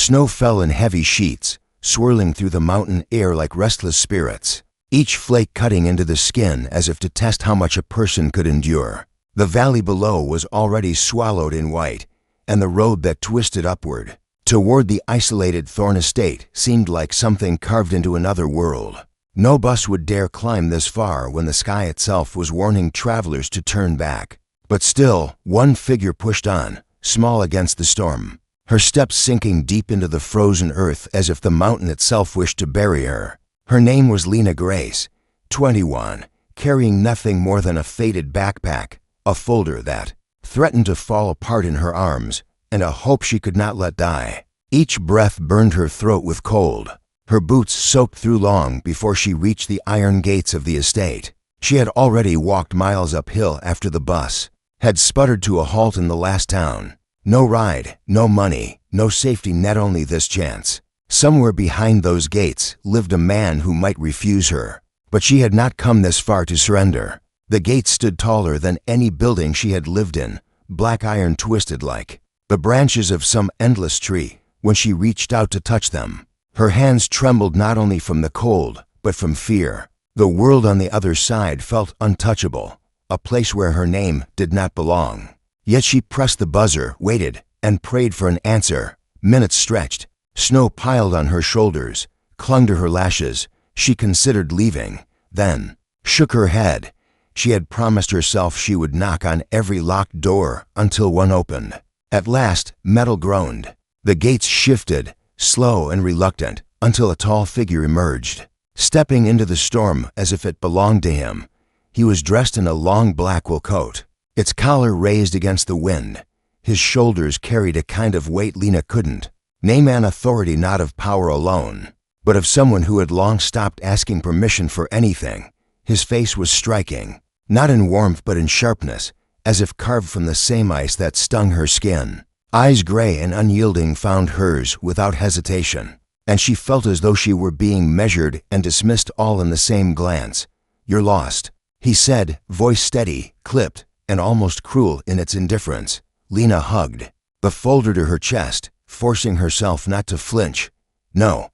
Snow fell in heavy sheets, swirling through the mountain air like restless spirits, each flake cutting into the skin as if to test how much a person could endure. The valley below was already swallowed in white, and the road that twisted upward toward the isolated Thorn estate seemed like something carved into another world. No bus would dare climb this far when the sky itself was warning travelers to turn back. But still, one figure pushed on, small against the storm, her steps sinking deep into the frozen earth as if the mountain itself wished to bury her. Her name was Lena Grace, 21, carrying nothing more than a faded backpack, a folder that threatened to fall apart in her arms, and a hope she could not let die. Each breath burned her throat with cold. Her boots soaked through long before she reached the iron gates of the estate. She had already walked miles uphill after the bus had sputtered to a halt in the last town. No ride, no money, no safety net, only this chance. Somewhere behind those gates lived a man who might refuse her. But she had not come this far to surrender. The gates stood taller than any building she had lived in, black iron twisted like the branches of some endless tree. When she reached out to touch them, her hands trembled not only from the cold, but from fear. The world on the other side felt untouchable, a place where her name did not belong. Yet she pressed the buzzer, waited, and prayed for an answer. Minutes stretched. Snow piled on her shoulders, clung to her lashes. She considered leaving, then shook her head. She had promised herself she would knock on every locked door until one opened. At last, metal groaned. The gates shifted, slow and reluctant, until a tall figure emerged, stepping into the storm as if it belonged to him. He was dressed in a long black wool coat, its collar raised against the wind. His shoulders carried a kind of weight Lena couldn't name, an authority not of power alone, but of someone who had long stopped asking permission for anything. His face was striking, not in warmth but in sharpness, as if carved from the same ice that stung her skin. Eyes gray and unyielding found hers without hesitation, and she felt as though she were being measured and dismissed all in the same glance. "You're lost," he said, voice steady, clipped, and almost cruel in its indifference. Lena hugged the folder to her chest, forcing herself not to flinch. "No,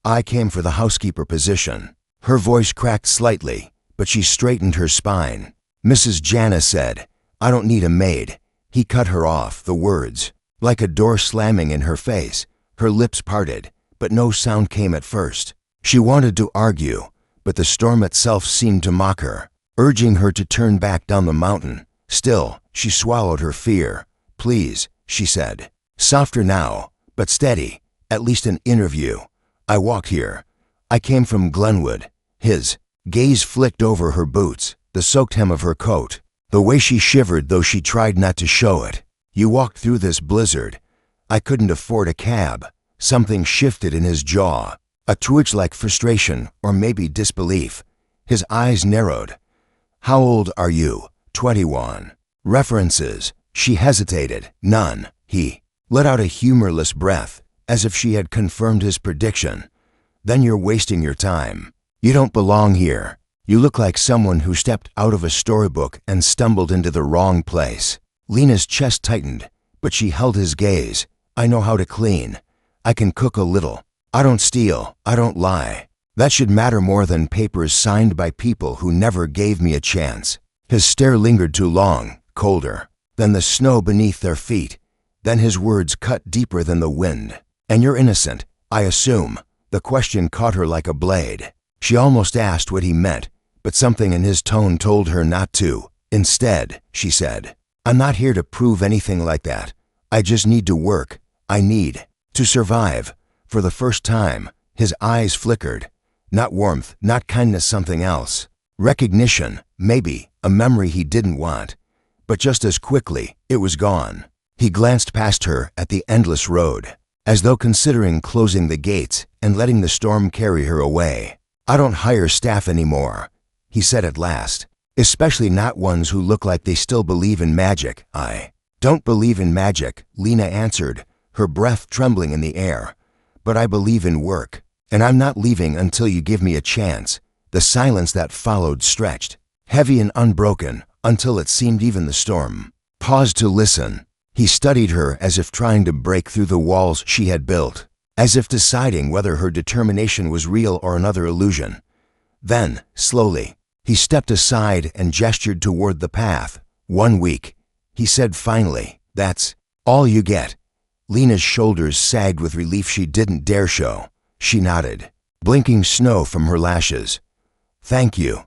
I came for the housekeeper position." Her voice cracked slightly, but she straightened her spine. "Mrs. Janice said, I don't need a maid." He cut her off, the words like a door slamming in her face. Her lips parted, but no sound came at first. She wanted to argue, but the storm itself seemed to mock her, urging her to turn back down the mountain. Still, she swallowed her fear. "Please," she said, softer now, but steady. "At least an interview. I walk here. I came from Glenwood." His gaze flicked over her boots, the soaked hem of her coat, the way she shivered though she tried not to show it. "You walked through this blizzard." "I couldn't afford a cab." Something shifted in his jaw, a twitch like frustration or maybe disbelief. His eyes narrowed. "How old are you?" 21. "References?" She hesitated. "None." He let out a humorless breath, as if she had confirmed his prediction. "Then you're wasting your time. You don't belong here. You look like someone who stepped out of a storybook and stumbled into the wrong place." Lena's chest tightened, but she held his gaze. "I know how to clean. I can cook a little. I don't steal. I don't lie. That should matter more than papers signed by people who never gave me a chance." His stare lingered too long, colder than the snow beneath their feet. Then his words cut deeper than the wind. "And you're innocent, I assume?" The question caught her like a blade. She almost asked what he meant, but something in his tone told her not to. Instead, she said, "I'm not here to prove anything like that. I just need to work. I need to survive." For the first time, his eyes flickered. Not warmth, not kindness, something else. Recognition, maybe, a memory he didn't want. But just as quickly, it was gone. He glanced past her at the endless road, as though considering closing the gates and letting the storm carry her away. "I don't hire staff anymore," he said at last. "Especially not ones who look like they still believe in magic." "I don't believe in magic," Lena answered, her breath trembling in the air. "But I believe in work, and I'm not leaving until you give me a chance." The silence that followed stretched, heavy and unbroken, until it seemed even the storm paused to listen. He studied her as if trying to break through the walls she had built. as if deciding whether her determination was real or another illusion. Then, slowly, he stepped aside and gestured toward the path. 1 week, he said finally. That's all you get. Lena's shoulders sagged with relief she didn't dare show. She nodded, blinking snow from her lashes. Thank you.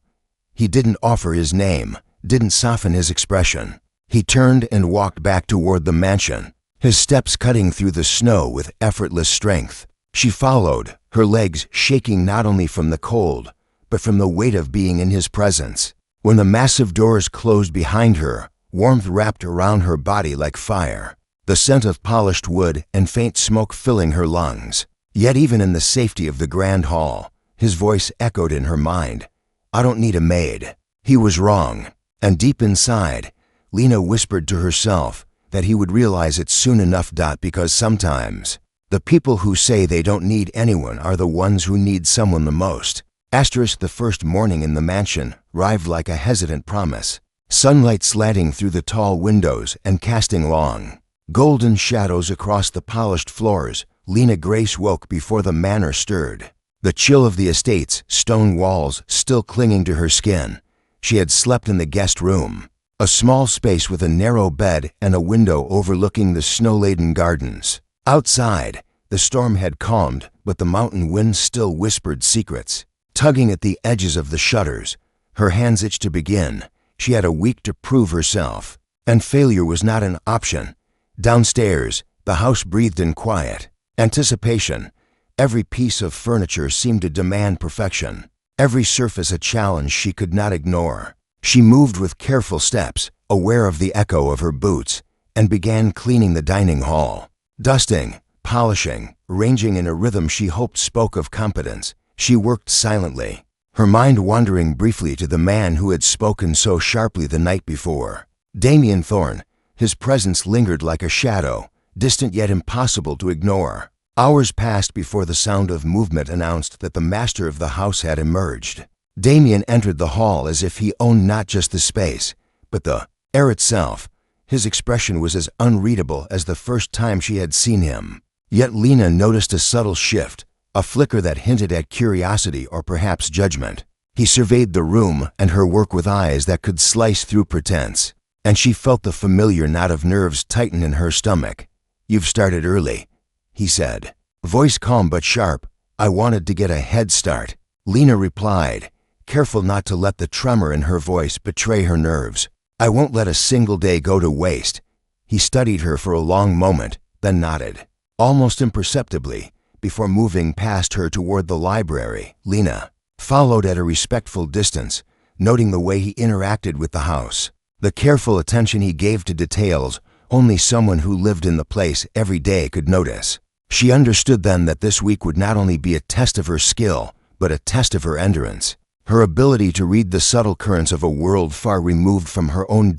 He didn't offer his name, didn't soften his expression. He turned and walked back toward the mansion, his steps cutting through the snow with effortless strength. She followed, her legs shaking not only from the cold, but from the weight of being in his presence. When the massive doors closed behind her, warmth wrapped around her body like fire, the scent of polished wood and faint smoke filling her lungs. Yet even in the safety of the grand hall, his voice echoed in her mind. I don't need a maid. He was wrong. And deep inside, Lena whispered to herself that he would realize it soon enough. Because sometimes, the people who say they don't need anyone are the ones who need someone the most. The first morning in the mansion arrived like a hesitant promise. Sunlight slanting through the tall windows and casting long, golden shadows across the polished floors. Lena Grace woke before the manor stirred, the chill of the estate's stone walls still clinging to her skin. She had slept in the guest room, a small space with a narrow bed and a window overlooking the snow-laden gardens. Outside, the storm had calmed, but the mountain wind still whispered secrets. Tugging at the edges of the shutters, her hands itched to begin. She had a week to prove herself, and failure was not an option. Downstairs, the house breathed in quiet anticipation. Every piece of furniture seemed to demand perfection, every surface a challenge she could not ignore. She moved with careful steps, aware of the echo of her boots, and began cleaning the dining hall. Dusting, polishing, arranging in a rhythm she hoped spoke of competence. She worked silently, her mind wandering briefly to the man who had spoken so sharply the night before. Damien Thorne. His presence lingered like a shadow, distant yet impossible to ignore. Hours passed before the sound of movement announced that the master of the house had emerged. Damien entered the hall as if he owned not just the space, but the air itself. His expression was as unreadable as the first time she had seen him. Yet Lena noticed a subtle shift, a flicker that hinted at curiosity or perhaps judgment. He surveyed the room and her work with eyes that could slice through pretense, and she felt the familiar knot of nerves tighten in her stomach. You've started early, he said, voice calm but sharp. I wanted to get a head start, Lena replied, careful not to let the tremor in her voice betray her nerves. I won't let a single day go to waste. He studied her for a long moment, then nodded, almost imperceptibly, before moving past her toward the library. Lena followed at a respectful distance, noting the way he interacted with the house, the careful attention he gave to details only someone who lived in the place every day could notice. She understood then that this week would not only be a test of her skill, but a test of her endurance, her ability to read the subtle currents of a world far removed from her own.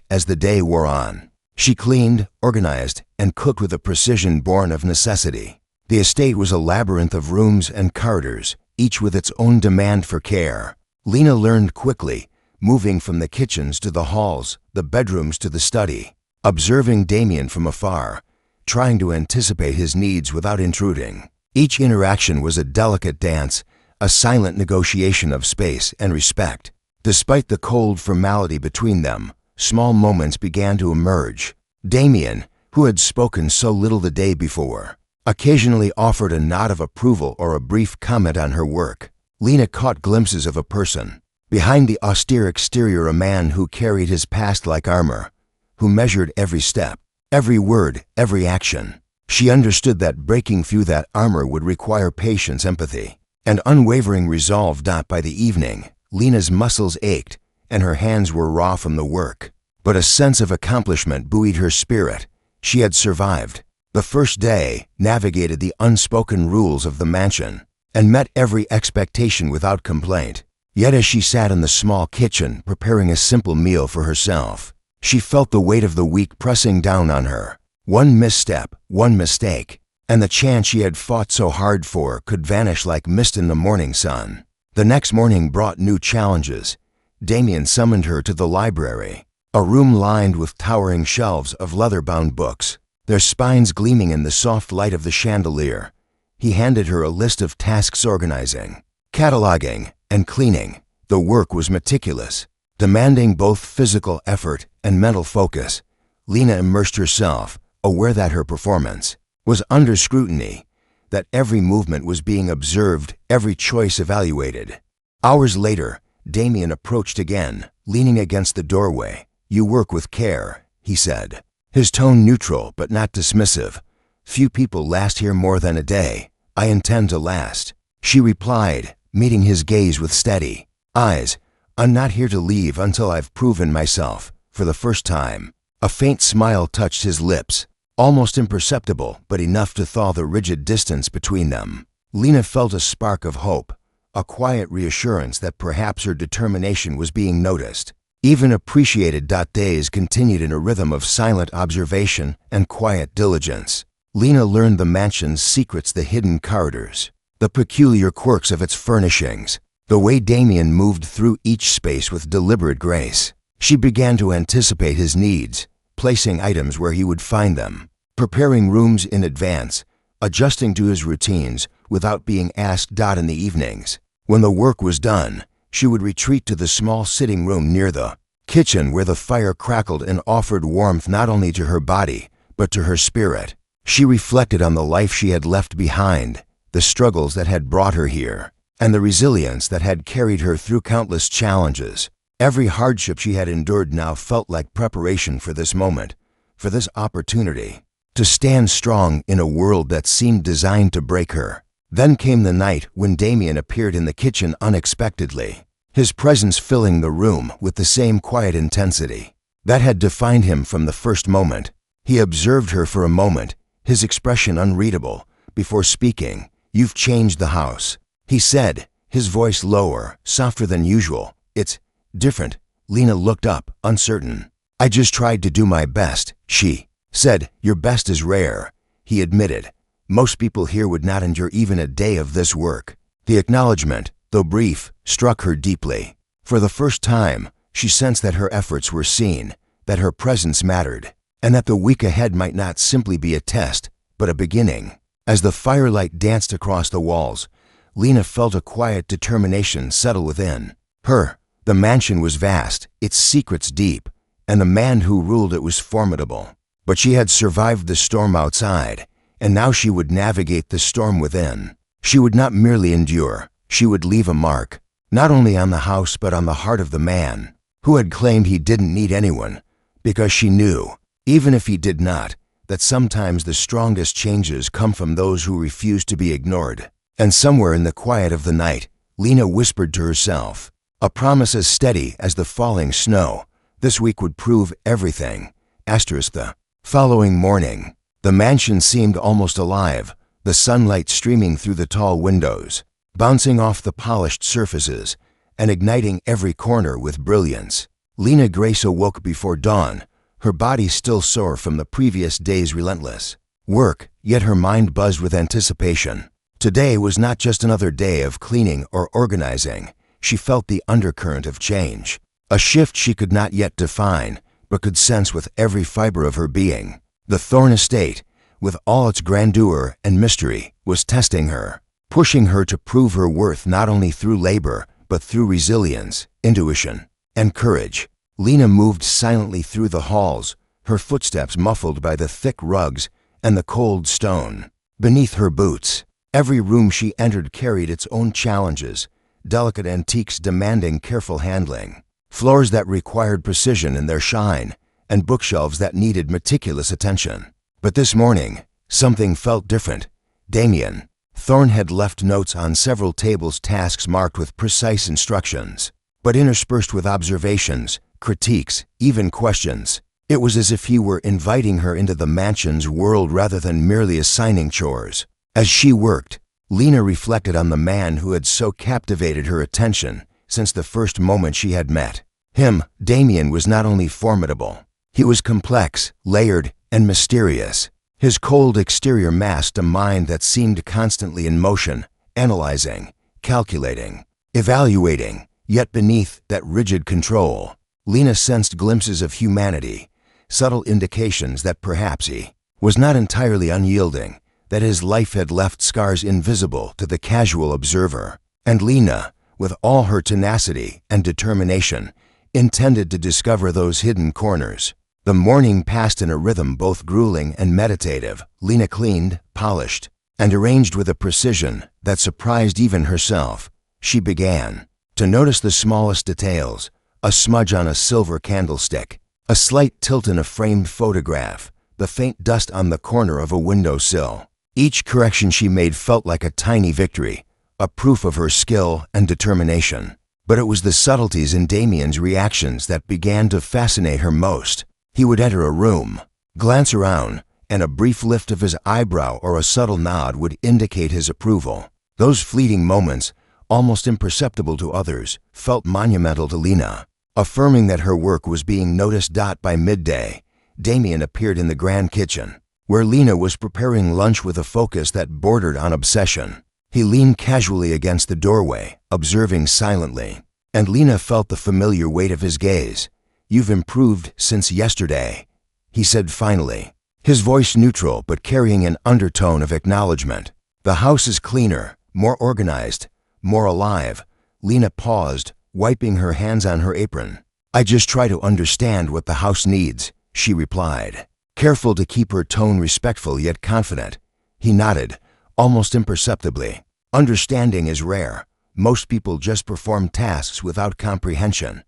As the day wore on, she cleaned, organized, and cooked with a precision born of necessity. The estate was a labyrinth of rooms and corridors, each with its own demand for care. Lena learned quickly, moving from the kitchens to the halls, the bedrooms to the study, observing Damien from afar, trying to anticipate his needs without intruding. Each interaction was a delicate dance, a silent negotiation of space and respect. Despite the cold formality between them, small moments began to emerge. Damien, who had spoken so little the day before, occasionally offered a nod of approval or a brief comment on her work. Lena caught glimpses of a person. Behind the austere exterior, a man who carried his past like armor, who measured every step, every word, every action. She understood that breaking through that armor would require patience, empathy, and unwavering resolve. By the evening, Lena's muscles ached, and her hands were raw from the work. But a sense of accomplishment buoyed her spirit. She had survived. The first day, navigated the unspoken rules of the mansion, and met every expectation without complaint. Yet as she sat in the small kitchen preparing a simple meal for herself, she felt the weight of the week pressing down on her. One misstep, one mistake, and the chance she had fought so hard for could vanish like mist in the morning sun. The next morning brought new challenges. Damien summoned her to the library, a room lined with towering shelves of leather-bound books, their spines gleaming in the soft light of the chandelier. He handed her a list of tasks: organizing, cataloging, and cleaning. The work was meticulous, demanding both physical effort and mental focus. Lena immersed herself, aware that her performance was under scrutiny, that every movement was being observed, every choice evaluated. Hours later, Damien approached again, leaning against the doorway. "You work with care," he said, his tone neutral but not dismissive. "Few people last here more than a day. I intend to last," she replied, meeting his gaze with steady eyes. "I'm not here to leave until I've proven myself, for the first time." A faint smile touched his lips, almost imperceptible but enough to thaw the rigid distance between them. Lena felt a spark of hope, a quiet reassurance that perhaps her determination was being noticed, even appreciated. Days continued in a rhythm of silent observation and quiet diligence. Lena learned the mansion's secrets, the hidden corridors, the peculiar quirks of its furnishings, the way Damien moved through each space with deliberate grace. She began to anticipate his needs, placing items where he would find them, preparing rooms in advance, adjusting to his routines without being asked. In the evenings, when the work was done, she would retreat to the small sitting room near the kitchen where the fire crackled and offered warmth not only to her body, but to her spirit. She reflected on the life she had left behind, the struggles that had brought her here, and the resilience that had carried her through countless challenges. Every hardship she had endured now felt like preparation for this moment, for this opportunity, to stand strong in a world that seemed designed to break her. Then came the night when Damien appeared in the kitchen unexpectedly, his presence filling the room with the same quiet intensity that had defined him from the first moment. He observed her for a moment, his expression unreadable, before speaking. "You've changed the house," he said, his voice lower, softer than usual. "It's different." Lena looked up, uncertain. "I just tried to do my best," she said. "Your best is rare," he admitted. "Most people here would not endure even a day of this work." The acknowledgement, though brief, struck her deeply. For the first time, she sensed that her efforts were seen, that her presence mattered, and that the week ahead might not simply be a test, but a beginning. As the firelight danced across the walls, Lena felt a quiet determination settle within her. The mansion was vast, its secrets deep, and the man who ruled it was formidable. But she had survived the storm outside, and now she would navigate the storm within. She would not merely endure, she would leave a mark, not only on the house but on the heart of the man who had claimed he didn't need anyone, because she knew, even if he did not, that sometimes the strongest changes come from those who refuse to be ignored. And somewhere in the quiet of the night, Lena whispered to herself, a promise as steady as the falling snow: this week would prove everything. The following morning, the mansion seemed almost alive, the sunlight streaming through the tall windows, bouncing off the polished surfaces, and igniting every corner with brilliance. Lena Grace awoke before dawn, her body still sore from the previous day's relentless work, yet her mind buzzed with anticipation. Today was not just another day of cleaning or organizing. She felt the undercurrent of change, a shift she could not yet define, but could sense with every fiber of her being. The Thorne estate, with all its grandeur and mystery, was testing her, pushing her to prove her worth not only through labor, but through resilience, intuition, and courage. Lena moved silently through the halls, her footsteps muffled by the thick rugs and the cold stone beneath her boots. Every room she entered carried its own challenges, delicate antiques demanding careful handling, floors that required precision in their shine, and bookshelves that needed meticulous attention. But this morning, something felt different. Damien Thorne had left notes on several tables, tasks marked with precise instructions, but interspersed with observations, critiques, even questions. It was as if he were inviting her into the mansion's world rather than merely assigning chores. As she worked, Lena reflected on the man who had so captivated her attention since the first moment she had met him. Damien was not only formidable, he was complex, layered, and mysterious. His cold exterior masked a mind that seemed constantly in motion, analyzing, calculating, evaluating. Yet beneath that rigid control, Lena sensed glimpses of humanity, subtle indications that perhaps he was not entirely unyielding, that his life had left scars invisible to the casual observer. And Lena, with all her tenacity and determination, intended to discover those hidden corners. The morning passed in a rhythm both grueling and meditative. Lena cleaned, polished, and arranged with a precision that surprised even herself. She began to notice the smallest details: a smudge on a silver candlestick, a slight tilt in a framed photograph, the faint dust on the corner of a windowsill. Each correction she made felt like a tiny victory, a proof of her skill and determination. But it was the subtleties in Damien's reactions that began to fascinate her most. He would enter a room, glance around, and a brief lift of his eyebrow or a subtle nod would indicate his approval. Those fleeting moments, almost imperceptible to others, felt monumental to Lena, affirming that her work was being noticed. By midday, Damien appeared in the grand kitchen, where Lena was preparing lunch with a focus that bordered on obsession. He leaned casually against the doorway, observing silently, and Lena felt the familiar weight of his gaze. "You've improved since yesterday," he said finally, his voice neutral but carrying an undertone of acknowledgement. "The house is cleaner, more organized, more alive." Lena paused, wiping her hands on her apron. "I just try to understand what the house needs," she replied, careful to keep her tone respectful yet confident. He nodded, almost imperceptibly. "Understanding is rare. Most people just perform tasks without comprehension.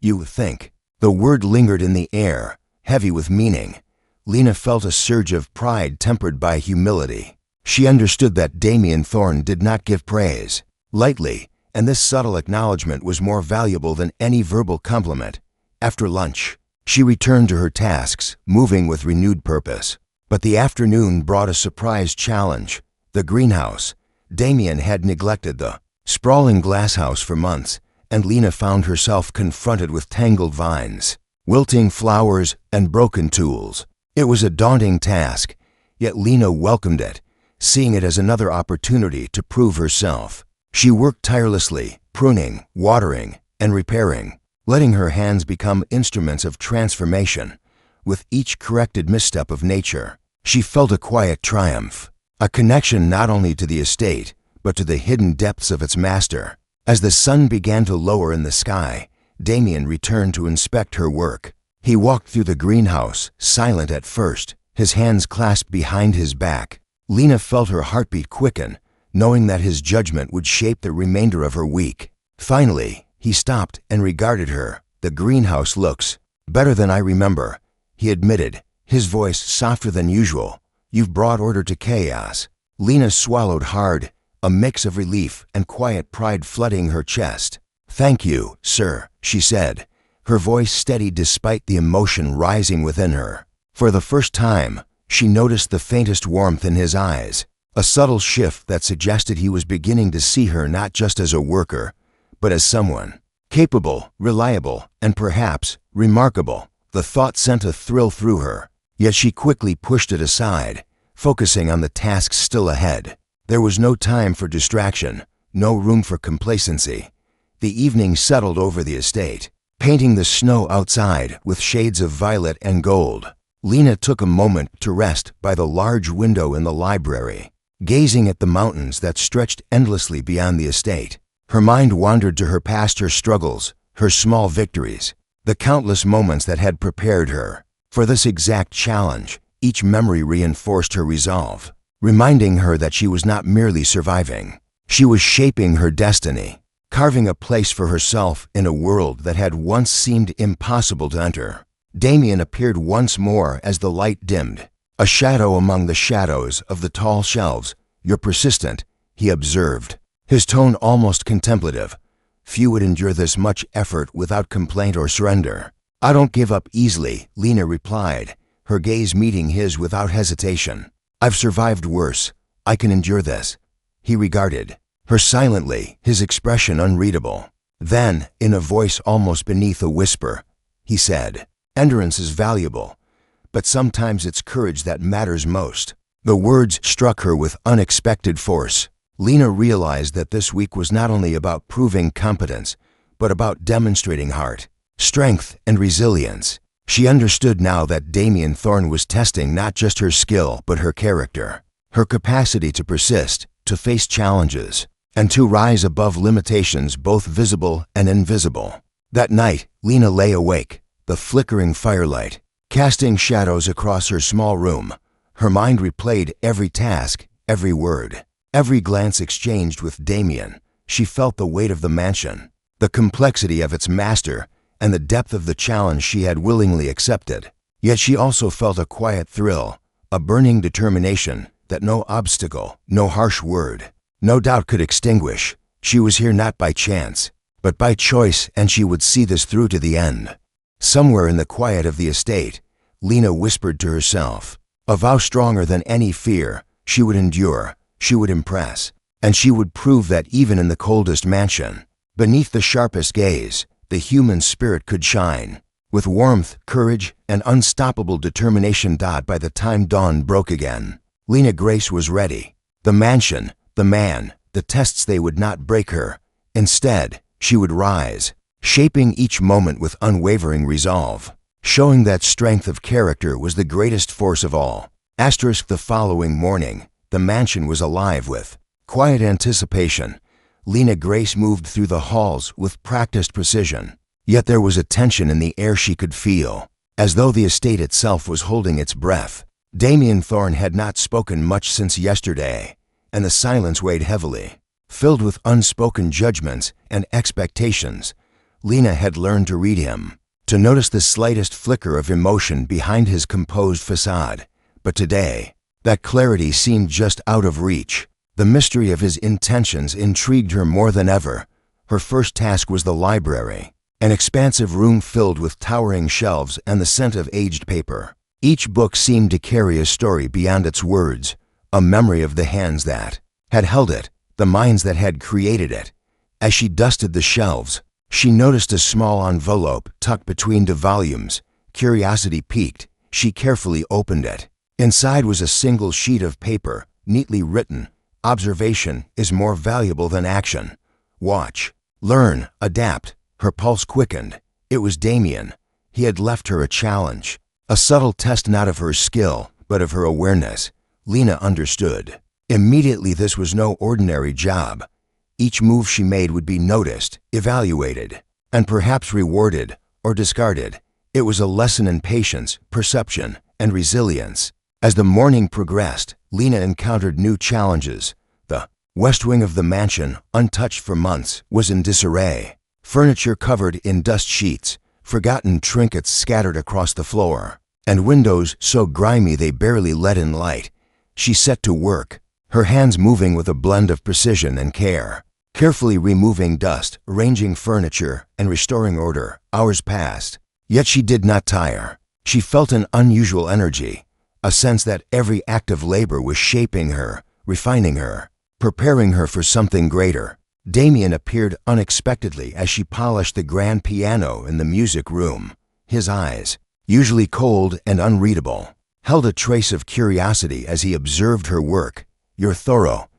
You think." The word lingered in the air, heavy with meaning. Lena felt a surge of pride tempered by humility. She understood that Damien Thorne did not give praise lightly, and this subtle acknowledgement was more valuable than any verbal compliment. After lunch, she returned to her tasks, moving with renewed purpose. But the afternoon brought a surprise challenge: the greenhouse. Damien had neglected the sprawling glasshouse for months, and Lena found herself confronted with tangled vines, wilting flowers, and broken tools. It was a daunting task, yet Lena welcomed it, seeing it as another opportunity to prove herself. She worked tirelessly, pruning, watering, and repairing, letting her hands become instruments of transformation. With each corrected misstep of nature, she felt a quiet triumph, a connection not only to the estate, but to the hidden depths of its master. As the sun began to lower in the sky, Damien returned to inspect her work. He walked through the greenhouse, silent at first, his hands clasped behind his back. Lena felt her heartbeat quicken, knowing that his judgment would shape the remainder of her week. Finally, he stopped and regarded her. "The greenhouse looks better than I remember," he admitted, his voice softer than usual. "You've brought order to chaos." Lena swallowed hard, a mix of relief and quiet pride flooding her chest. "Thank you, sir," she said, her voice steady despite the emotion rising within her. For the first time, she noticed the faintest warmth in his eyes, a subtle shift that suggested he was beginning to see her not just as a worker, but as someone capable, reliable, and perhaps remarkable. The thought sent a thrill through her, yet she quickly pushed it aside, focusing on the tasks still ahead. There was no time for distraction, no room for complacency. The evening settled over the estate, painting the snow outside with shades of violet and gold. Lena took a moment to rest by the large window in the library, gazing at the mountains that stretched endlessly beyond the estate. Her mind wandered to her past, her struggles, her small victories, the countless moments that had prepared her for this exact challenge. Each memory reinforced her resolve, reminding her that she was not merely surviving. She was shaping her destiny, carving a place for herself in a world that had once seemed impossible to enter. Damien appeared once more as the light dimmed, a shadow among the shadows of the tall shelves. "You're persistent," he observed, his tone almost contemplative. "Few would endure this much effort without complaint or surrender." "I don't give up easily," Lena replied, her gaze meeting his without hesitation. "I've survived worse. I can endure this." He regarded her silently, his expression unreadable. Then, in a voice almost beneath a whisper, he said, "Endurance is valuable, but sometimes it's courage that matters most." The words struck her with unexpected force. Lena realized that this week was not only about proving competence, but about demonstrating heart, strength, and resilience. She understood now that Damien Thorne was testing not just her skill, but her character, her capacity to persist, to face challenges, and to rise above limitations both visible and invisible. That night, Lena lay awake, the flickering firelight casting shadows across her small room. Her mind replayed every task, every word, every glance exchanged with Damien. She felt the weight of the mansion, the complexity of its master, and the depth of the challenge she had willingly accepted. Yet she also felt a quiet thrill, a burning determination that no obstacle, no harsh word, no doubt could extinguish. She was here not by chance, but by choice, and she would see this through to the end. Somewhere in the quiet of the estate, Lena whispered to herself, a vow stronger than any fear. She would endure, she would impress, and she would prove that even in the coldest mansion, beneath the sharpest gaze, the human spirit could shine. With warmth, courage, and unstoppable determination. By the time dawn broke again, Lena Grace was ready. The mansion, the man, the tests, they would not break her. Instead, she would rise, shaping each moment with unwavering resolve, showing that strength of character was the greatest force of all. The following morning, the mansion was alive with quiet anticipation. Lena Grace moved through the halls with practiced precision. Yet there was a tension in the air she could feel, as though the estate itself was holding its breath. Damien Thorne had not spoken much since yesterday, and the silence weighed heavily. Filled with unspoken judgments and expectations, Lena had learned to read him, to notice the slightest flicker of emotion behind his composed facade. But today, that clarity seemed just out of reach. The mystery of his intentions intrigued her more than ever. Her first task was the library, an expansive room filled with towering shelves and the scent of aged paper. Each book seemed to carry a story beyond its words, a memory of the hands that had held it, the minds that had created it. As she dusted the shelves, she noticed a small envelope tucked between the volumes. Curiosity piqued. She carefully opened it. Inside was a single sheet of paper, neatly written. Observation is more valuable than action. Watch, learn, adapt. Her pulse quickened. It was Damien. He had left her a challenge, a subtle test not of her skill, but of her awareness. Lena understood. Immediately, this was no ordinary job. Each move she made would be noticed, evaluated, and perhaps rewarded or discarded. It was a lesson in patience, perception, and resilience. As the morning progressed, Lena encountered new challenges. The west wing of the mansion, untouched for months, was in disarray. Furniture covered in dust sheets, forgotten trinkets scattered across the floor, and windows so grimy they barely let in light. She set to work, her hands moving with a blend of precision and care, carefully removing dust, arranging furniture, and restoring order. Hours passed, yet she did not tire. She felt an unusual energy, a sense that every act of labor was shaping her, refining her, preparing her for something greater. Damien appeared unexpectedly as she polished the grand piano in the music room. His eyes, usually cold and unreadable, held a trace of curiosity as he observed her work. "You're thorough,"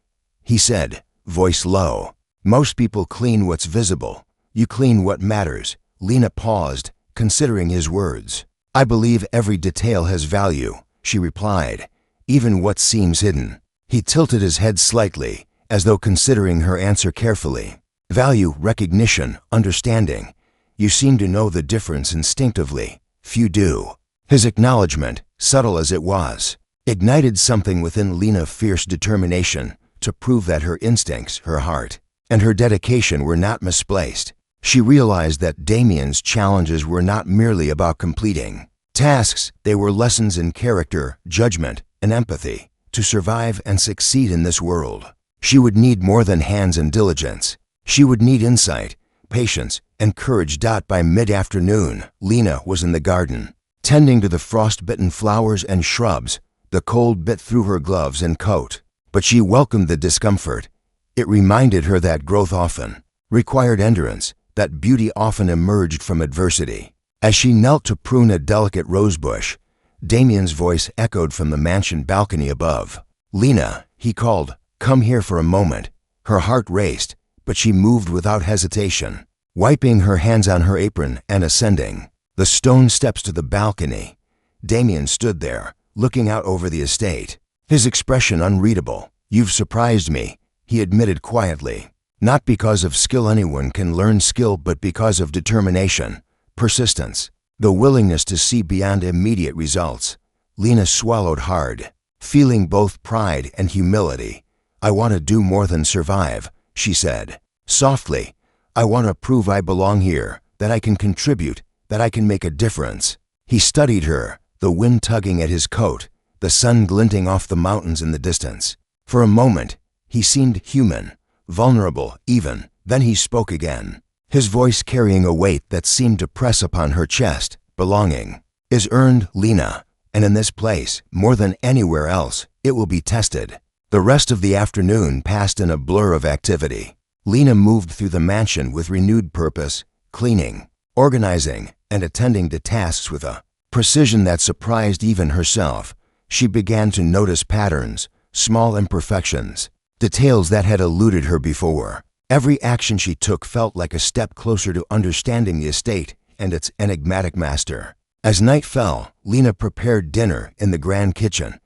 he said, voice low. "Most people clean what's visible. You clean what matters." Lena paused, considering his words. "I believe every detail has value," she replied, "even what seems hidden." He tilted his head slightly, as though considering her answer carefully. "Value, recognition, understanding. You seem to know the difference instinctively. Few do." His acknowledgement, subtle as it was, ignited something within Lena, fierce determination to prove that her instincts, her heart, and her dedication were not misplaced. She realized that Damien's challenges were not merely about completing tasks, they were lessons in character, judgment, and empathy. To survive and succeed in this world, she would need more than hands and diligence. She would need insight, patience, and courage. By mid-afternoon, Lena was in the garden, tending to the frost-bitten flowers and shrubs. The cold bit through her gloves and coat, but she welcomed the discomfort. It reminded her that growth often required endurance, that beauty often emerged from adversity. As she knelt to prune a delicate rosebush, Damien's voice echoed from the mansion balcony above. "Lena," he called, "come here for a moment." Her heart raced, but she moved without hesitation, wiping her hands on her apron and ascending the stone steps to the balcony. Damien stood there, looking out over the estate. His expression unreadable. "You've surprised me," he admitted quietly. "Not because of skill. Anyone can learn skill, but because of determination, persistence, the willingness to see beyond immediate results." Lena swallowed hard, feeling both pride and humility. "I want to do more than survive," she said softly. "I want to prove I belong here, that I can contribute, that I can make a difference." He studied her, the wind tugging at his coat, the sun glinting off the mountains in the distance. For a moment, he seemed human, vulnerable even. Then he spoke again, his voice carrying a weight that seemed to press upon her chest. "Belonging is earned, Lena, and in this place, more than anywhere else, it will be tested." The rest of the afternoon passed in a blur of activity. Lena moved through the mansion with renewed purpose, cleaning, organizing, and attending to tasks with a precision that surprised even herself. She began to notice patterns, small imperfections, details that had eluded her before. Every action she took felt like a step closer to understanding the estate and its enigmatic master. As night fell, Lena prepared dinner in the grand kitchen.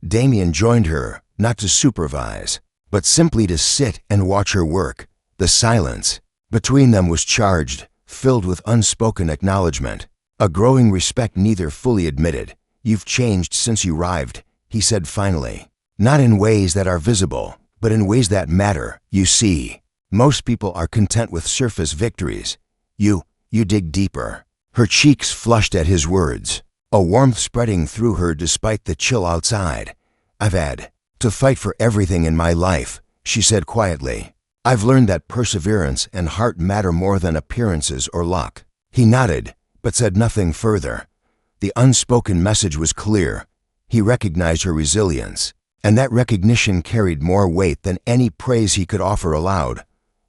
Damien joined her, not to supervise, but simply to sit and watch her work. The silence between them was charged, filled with unspoken acknowledgement, a growing respect neither fully admitted. "You've changed since you arrived," he said finally. "Not in ways that are visible, but in ways that matter. You see, most people are content with surface victories. You dig deeper." Her cheeks flushed at his words, a warmth spreading through her despite the chill outside. "I've had to fight for everything in my life," she said quietly. "I've learned that perseverance and heart matter more than appearances or luck." He nodded, but said nothing further. The unspoken message was clear. He recognized her resilience, and that recognition carried more weight than any praise he could offer aloud.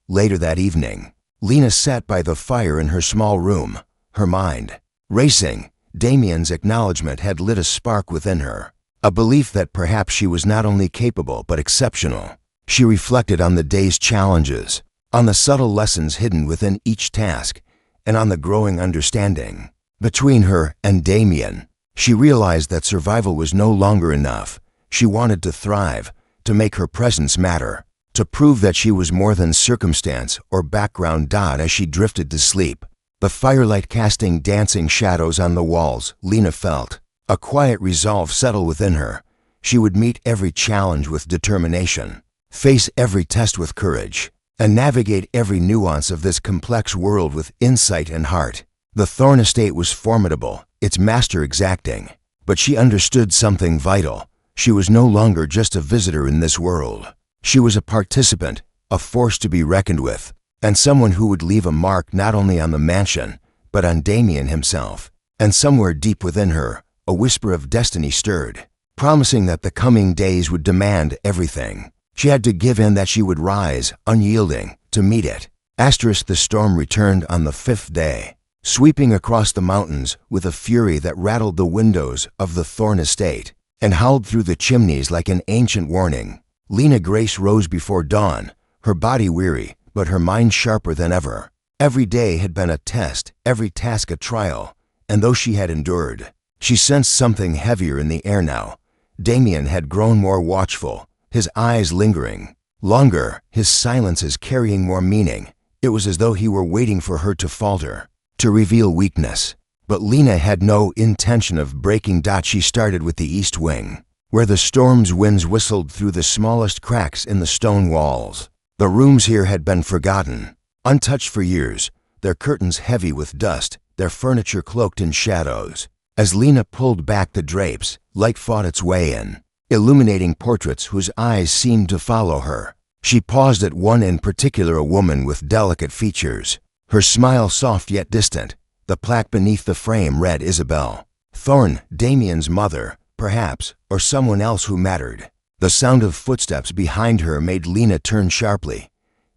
Later that evening, Lena sat by the fire in her small room, her mind racing. Damien's acknowledgement had lit a spark within her, a belief that perhaps she was not only capable but exceptional. She reflected on the day's challenges, on the subtle lessons hidden within each task, and on the growing understanding between her and Damien. She realized that survival was no longer enough. She wanted to thrive, to make her presence matter, to prove that she was more than circumstance or background dot. As she drifted to sleep, the firelight casting dancing shadows on the walls, Lena felt a quiet resolve settle within her. She would meet every challenge with determination, face every test with courage, and navigate every nuance of this complex world with insight and heart. The Thorne estate was formidable, its master exacting, but she understood something vital. She was no longer just a visitor in this world. She was a participant, a force to be reckoned with, and someone who would leave a mark not only on the mansion, but on Damien himself. And somewhere deep within her, a whisper of destiny stirred, promising that the coming days would demand everything. She had to give in, that she would rise, unyielding, to meet it. The storm returned on the 5th day, sweeping across the mountains with a fury that rattled the windows of the Thorne estate and howled through the chimneys like an ancient warning. Lena Grace rose before dawn, her body weary, but her mind sharper than ever. Every day had been a test, every task a trial, and though she had endured, she sensed something heavier in the air now. Damien had grown more watchful, his eyes lingering longer, his silences carrying more meaning. It was as though he were waiting for her to falter, to reveal weakness. But Lena had no intention of breaking. She started with the east wing, where the storm's winds whistled through the smallest cracks in the stone walls. The rooms here had been forgotten, untouched for years, their curtains heavy with dust, their furniture cloaked in shadows. As Lena pulled back the drapes, light fought its way in, illuminating portraits whose eyes seemed to follow her. She paused at one in particular, a woman with delicate features, her smile soft yet distant. The plaque beneath the frame read Isabel Thorne, Damien's mother, perhaps, or someone else who mattered. The sound of footsteps behind her made Lena turn sharply.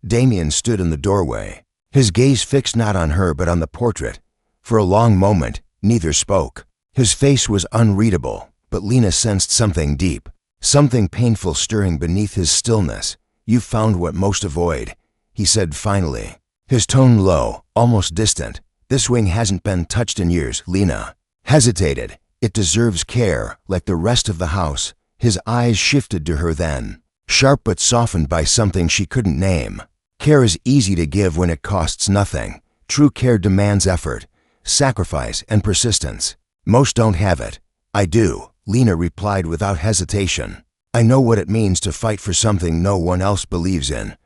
Damien stood in the doorway, his gaze fixed not on her but on the portrait. For a long moment, neither spoke. His face was unreadable, but Lena sensed something deep, something painful stirring beneath his stillness. "You've found what most avoid," he said finally, his tone low, almost distant. "This wing hasn't been touched in years." Lena hesitated. "It deserves care, like the rest of the house." His eyes shifted to her then, sharp but softened by something she couldn't name. Care is easy to give when it costs nothing. True care demands effort, sacrifice, and persistence. Most don't have it. I do, Lena replied without hesitation. I know what it means to fight for something no one else believes in.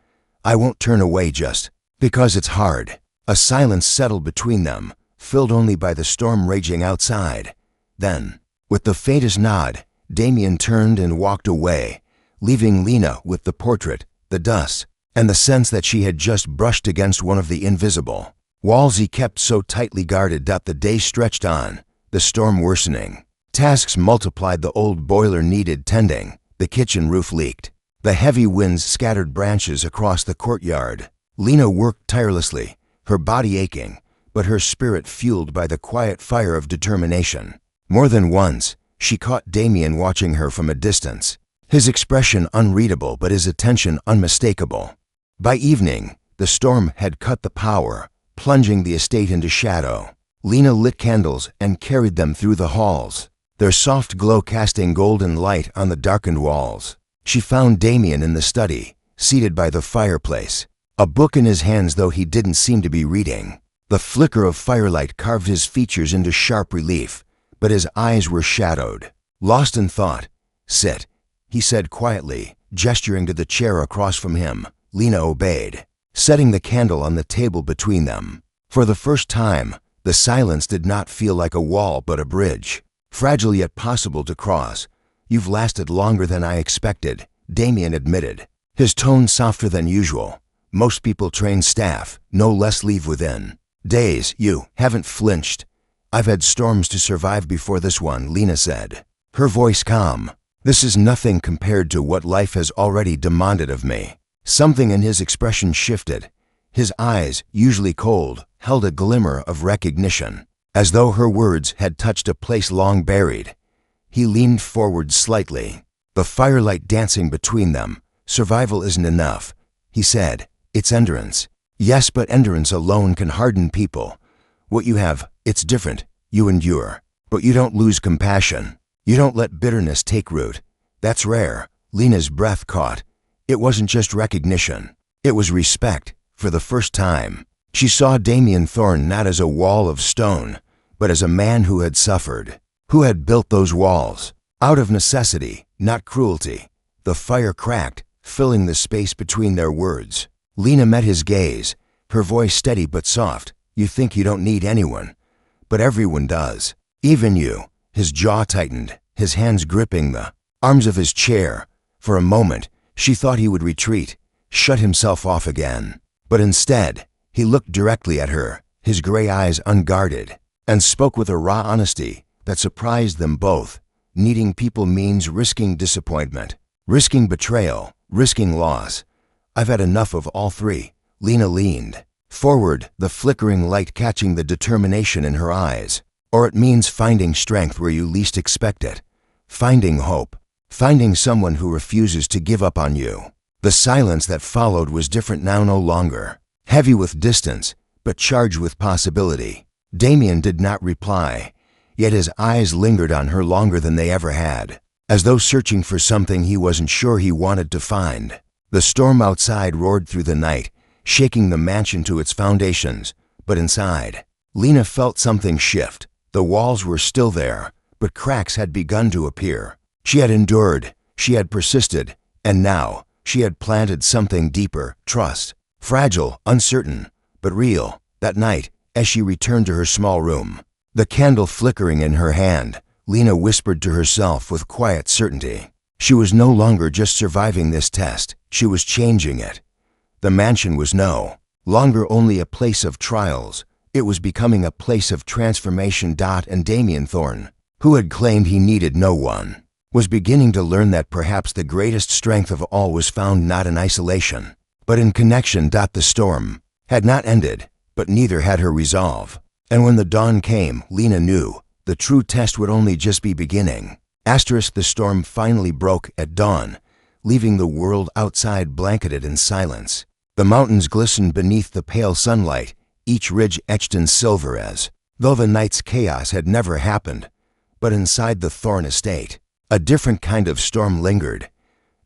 I won't turn away just because it's hard. A silence settled between them, filled only by the storm raging outside. Then, with the faintest nod, Damien turned and walked away, leaving Lena with the portrait, the dust, and the sense that she had just brushed against one of the invisible walls he kept so tightly guarded that the day stretched on, the storm worsening. Tasks multiplied. The old boiler needed tending, the kitchen roof leaked. The heavy winds scattered branches across the courtyard. Lena worked tirelessly, her body aching, but her spirit fueled by the quiet fire of determination. More than once, she caught Damien watching her from a distance, his expression unreadable but his attention unmistakable. By evening, the storm had cut the power, plunging the estate into shadow. Lena lit candles and carried them through the halls, their soft glow casting golden light on the darkened walls. She found Damien in the study, seated by the fireplace, a book in his hands though he didn't seem to be reading. The flicker of firelight carved his features into sharp relief, but his eyes were shadowed. Lost in thought. Sit, he said quietly, gesturing to the chair across from him. Lena obeyed, setting the candle on the table between them. For the first time, the silence did not feel like a wall but a bridge, fragile yet possible to cross. You've lasted longer than I expected, Damien admitted, his tone softer than usual. Most people train staff, no less leave within days. You haven't flinched. I've had storms to survive before this one, Lena said, her voice calm. This is nothing compared to what life has already demanded of me. Something in his expression shifted. His eyes, usually cold, held a glimmer of recognition, as though her words had touched a place long buried. He leaned forward slightly, the firelight dancing between them. Survival isn't enough, he said. It's endurance. Yes, but endurance alone can harden people. What you have, it's different. You endure, but you don't lose compassion. You don't let bitterness take root. That's rare. Lena's breath caught. It wasn't just recognition. It was respect. For the first time, she saw Damien Thorne not as a wall of stone, but as a man who had suffered, who had built those walls out of necessity, not cruelty. The fire cracked, filling the space between their words. Lena met his gaze, her voice steady but soft. You think you don't need anyone, but everyone does. Even you. His jaw tightened, his hands gripping the arms of his chair. For a moment, she thought he would retreat, shut himself off again. But instead, he looked directly at her, his gray eyes unguarded, and spoke with a raw honesty that surprised them both. Needing people means risking disappointment, risking betrayal, risking loss. I've had enough of all three. Lena leaned forward, the flickering light catching the determination in her eyes. Or it means finding strength where you least expect it, finding hope, finding someone who refuses to give up on you. The silence that followed was different now, no longer heavy with distance, but charged with possibility. Damien did not reply, yet his eyes lingered on her longer than they ever had, as though searching for something he wasn't sure he wanted to find. The storm outside roared through the night, shaking the mansion to its foundations, but inside, Lena felt something shift. The walls were still there, but cracks had begun to appear. She had endured, she had persisted, and now she had planted something deeper, trust. Fragile, uncertain, but real. That night, as she returned to her small room, the candle flickering in her hand, Lena whispered to herself with quiet certainty. She was no longer just surviving this test, she was changing it. The mansion was no longer only a place of trials, it was becoming a place of transformation. And Damien Thorne, who had claimed he needed no one, was beginning to learn that perhaps the greatest strength of all was found not in isolation, but in connection. The storm had not ended, but neither had her resolve. And when the dawn came, Lena knew the true test would only just be beginning. The storm finally broke at dawn, leaving the world outside blanketed in silence. The mountains glistened beneath the pale sunlight, each ridge etched in silver as though the night's chaos had never happened. But inside the Thorne estate, A different kind of storm lingered.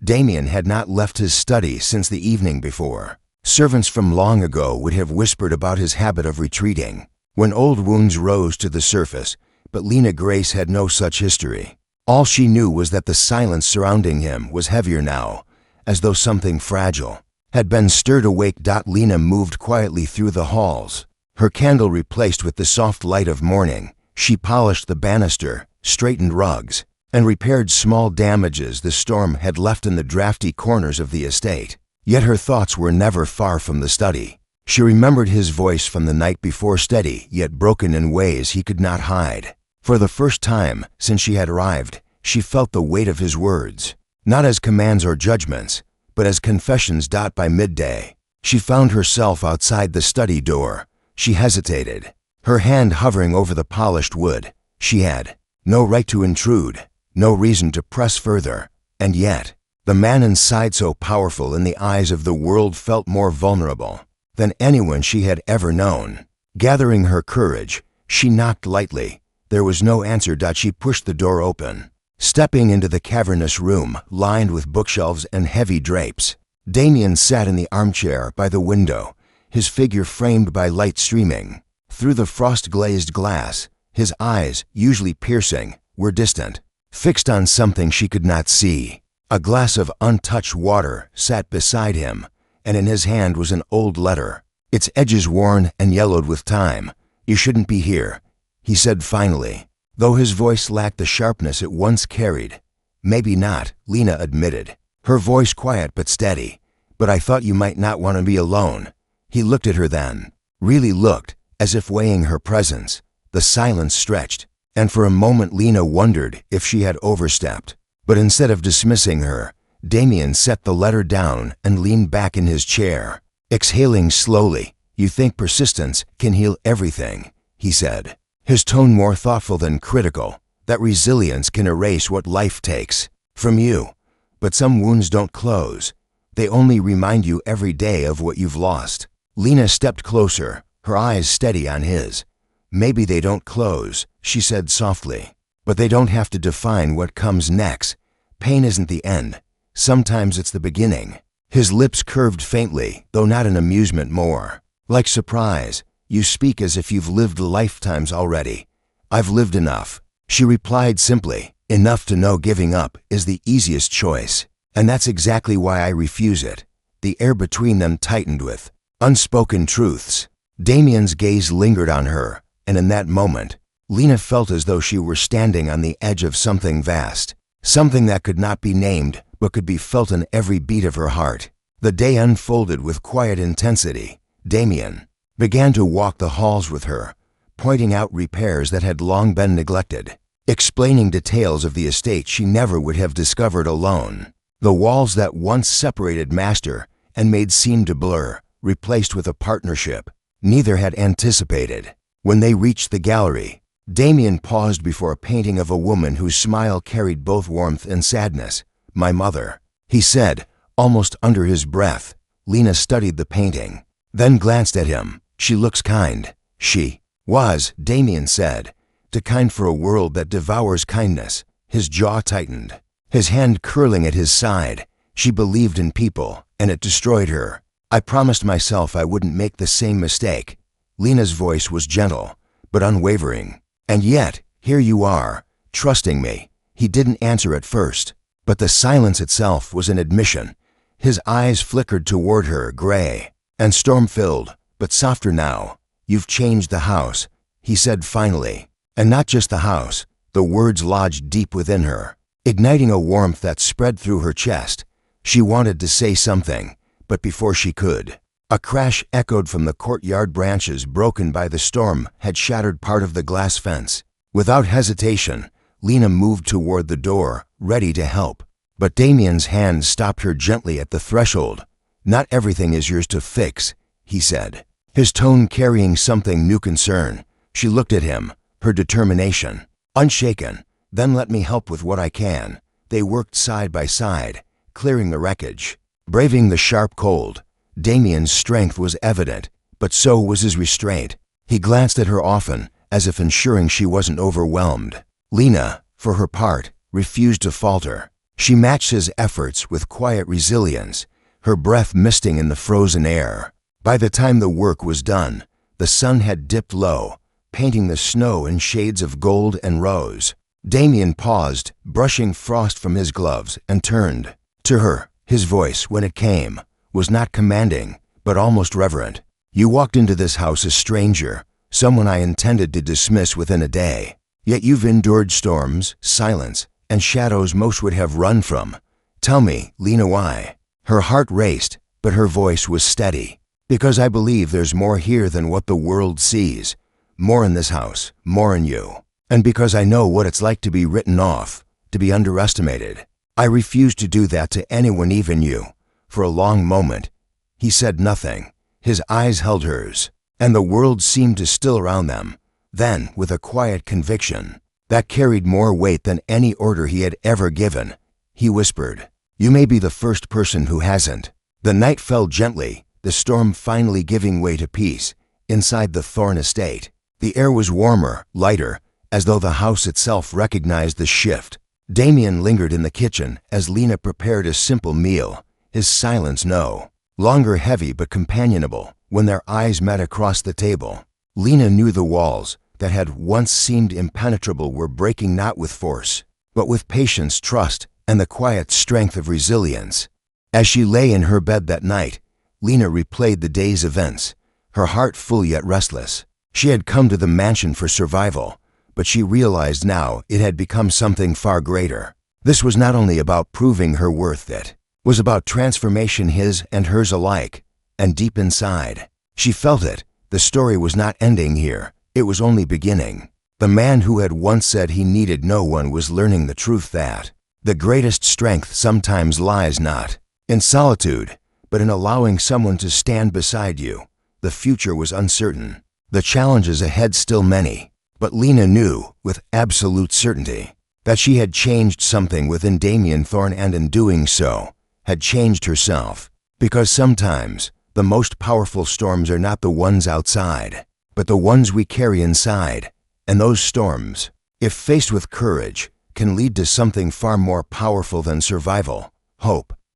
Damien had not left his study since the evening before. Servants from long ago would have whispered about his habit of retreating when old wounds rose to the surface, but Lena Grace had no such history. All she knew was that the silence surrounding him was heavier now, as though something fragile had been stirred awake. Lena moved quietly through the halls, her candle replaced with the soft light of morning. She polished the banister, straightened rugs, and repaired small damages the storm had left in the drafty corners of the estate. Yet her thoughts were never far from the study. She remembered his voice from the night before, steady yet broken in ways he could not hide. For the first time since she had arrived, she felt the weight of his words, not as commands or judgments, but as confessions. By midday, she found herself outside the study door. She hesitated, her hand hovering over the polished wood. She had no right to intrude, no reason to press further, and yet, the man inside, so powerful in the eyes of the world, felt more vulnerable than anyone she had ever known. Gathering her courage, she knocked lightly. There was no answer. She pushed the door open, stepping into the cavernous room lined with bookshelves and heavy drapes. Damien sat in the armchair by the window, his figure framed by light streaming through the frost-glazed glass. His eyes, usually piercing, were distant, fixed on something she could not see. A glass of untouched water sat beside him, and in his hand was an old letter, its edges worn and yellowed with time. "You shouldn't be here," he said finally, though his voice lacked the sharpness it once carried. "Maybe not," Lena admitted, her voice quiet but steady. "But I thought you might not want to be alone." He looked at her then, really looked, as if weighing her presence. The silence stretched, and for a moment Lena wondered if she had overstepped. But instead of dismissing her, Damien set the letter down and leaned back in his chair, exhaling slowly. "You think persistence can heal everything," he said, his tone more thoughtful than critical. "That resilience can erase what life takes from you. But some wounds don't close. They only remind you every day of what you've lost." Lena stepped closer, her eyes steady on his. "Maybe they don't close," she said softly, "but they don't have to define what comes next. Pain isn't the end. Sometimes it's the beginning." His lips curved faintly, though not in amusement, more like surprise. "You speak as if you've lived lifetimes already." "I've lived enough," she replied simply, "enough to know giving up is the easiest choice. And that's exactly why I refuse it." The air between them tightened with unspoken truths. Damien's gaze lingered on her, and in that moment, Lena felt as though she were standing on the edge of something vast, something that could not be named but could be felt in every beat of her heart. The day unfolded with quiet intensity. Damien began to walk the halls with her, pointing out repairs that had long been neglected, explaining details of the estate she never would have discovered alone. The walls that once separated master and maid seemed to blur, replaced with a partnership neither had anticipated. When they reached the gallery, Damien paused before a painting of a woman whose smile carried both warmth and sadness. "My mother," he said, almost under his breath. Lena studied the painting, then glanced at him. "She looks kind." "She was," Damien said, "too kind for a world that devours kindness." His jaw tightened, his hand curling at his side. "She believed in people, and it destroyed her. I promised myself I wouldn't make the same mistake." Lena's voice was gentle, but unwavering. "And yet, here you are, trusting me." He didn't answer at first, but the silence itself was an admission. His eyes flickered toward her, gray and storm-filled, but softer now. "You've changed the house," he said finally. And not just the house. The words lodged deep within her, igniting a warmth that spread through her chest. She wanted to say something, but before she could, a crash echoed from the courtyard. Branches broken by the storm had shattered part of the glass fence. Without hesitation, Lena moved toward the door, ready to help. But Damien's hand stopped her gently at the threshold. "Not everything is yours to fix," he said, his tone carrying something new concern. She looked at him, her determination unshaken. "Then let me help with what I can." They worked side by side, clearing the wreckage, braving the sharp cold. Damien's strength was evident, but so was his restraint. He glanced at her often, as if ensuring she wasn't overwhelmed. Lena, for her part, refused to falter. She matched his efforts with quiet resilience, her breath misting in the frozen air. By the time the work was done, the sun had dipped low, painting the snow in shades of gold and rose. Damien paused, brushing frost from his gloves, and turned to her. His voice, when it came, was not commanding, but almost reverent. "You walked into this house a stranger, someone I intended to dismiss within a day. Yet you've endured storms, silence, and shadows most would have run from. Tell me, Lena, why?" Her heart raced, but her voice was steady. "Because I believe there's more here than what the world sees. More in this house, more in you. And because I know what it's like to be written off, to be underestimated. I refuse to do that to anyone, even you." For a long moment, he said nothing. His eyes held hers, and the world seemed to still around them. Then, with a quiet conviction that carried more weight than any order he had ever given, he whispered, "You may be the first person who hasn't." The night fell gently, the storm finally giving way to peace inside the Thorne estate. The air was warmer, lighter, as though the house itself recognized the shift. Damien lingered in the kitchen as Lena prepared a simple meal, his silence no longer heavy but companionable. When their eyes met across the table, Lena knew the walls that had once seemed impenetrable were breaking not with force, but with patience, trust, and the quiet strength of resilience. As she lay in her bed that night, Lena replayed the day's events, her heart full yet restless. She had come to the mansion for survival, but she realized now it had become something far greater. This was not only about proving her worth, it was about transformation, his and hers alike. And deep inside, she felt it. The story was not ending here. It was only beginning. The man who had once said he needed no one was learning the truth that the greatest strength sometimes lies not in solitude, but in allowing someone to stand beside you. The future was uncertain, the challenges ahead still many, but Lena knew with absolute certainty that she had changed something within Damien Thorne, and in doing so, had changed herself. Because sometimes the most powerful storms are not the ones outside, but the ones we carry inside. And those storms, if faced with courage, can lead to something far more powerful than survival: hope.